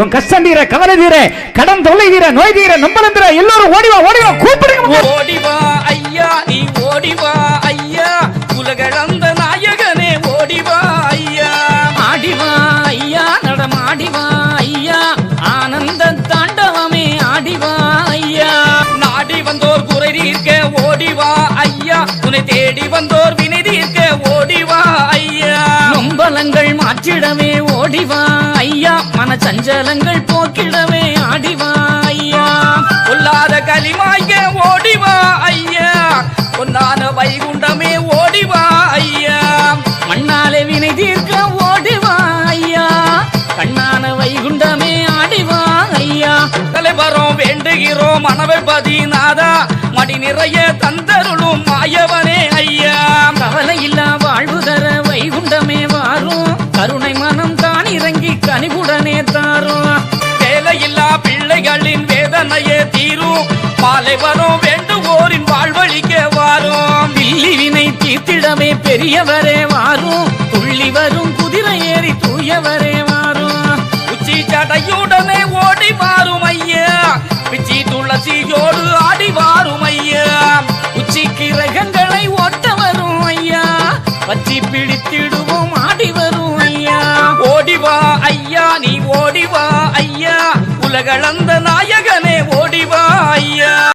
உன் கஷ்டம் தீர, கவலை தீர, கடன் தொல்லை தீர, நோய் தீர, நம்பலம் தீர, எல்லோரும் ஓடிவா ஓடிவா கூப்பிடுங்க. ஓடிவா ஐயா, நீ ஓடிவா ஐயா, உலகளந்த நாயகனே ஓடிவா ஐயா. ஆடிவா ஐயா, நடமாடிவா ஐயா, ஆனந்த தாண்டவமே ஆடிவா ஐயா. நாடி வந்தோர் குறை தீர்க்க ஓடிவா ஐயா, உன்னை தேடி வந்தோர் வினை தீர்க்க ஓடிவா ஐயா. நொம்பலங்கள் மாற்றிடவே ஓடிவா ஐயா, மன சஞ்சலங்கள் போக்கிடவே ஆடிவா ஐயா. கொல்லாத களிமாய்க்க ஓடிவா ஐயா, பொன்னான வைகுண்டமே ஓடிவா ஐயா. மண்ணாலே வினை தீர்க்க ஓடிவா ஐயா, கண்ணான வைகுண்டமே ஆடிவா ஐயா. தலைவரும் வேண்டுகிறோம் மனவபதி நாதா, மடி நிறைய தந்தருளும் மாயவனே ஐயா. கவலை இல்லா வாழ்வு தர வைகுண்டமே வாரும், கருணை மனம் தான் இறங்கி கனிவுடனே தாரும். வேலையில்லா பிள்ளைகளின் வேதனையே தீரும், மாலை வரும் வேண்டுவோரின் வாழ்வழிக்க வாரும். பில்லி வினை தீர்த்திடமே பெரியவரே வாரும், துள்ளி வரும் குதிரை ஏறி தூயவரே வாரும். உச்சி சடையுடனே ஓடி வாரும் ஐயா, பிச்சி துளசியோடு ஆடி வாரும் ஐயா. உச்சி கிரகங்களை ஓட்ட வரும் ஐயா, பச்சி பிடித்திடுவோம் ஆடி வரும் ஐயா. ஓடிவா ஐயா, நீ ஓடிவா ஐயா, உலகளந்த நாயகனே ஓடிவா ஐயா.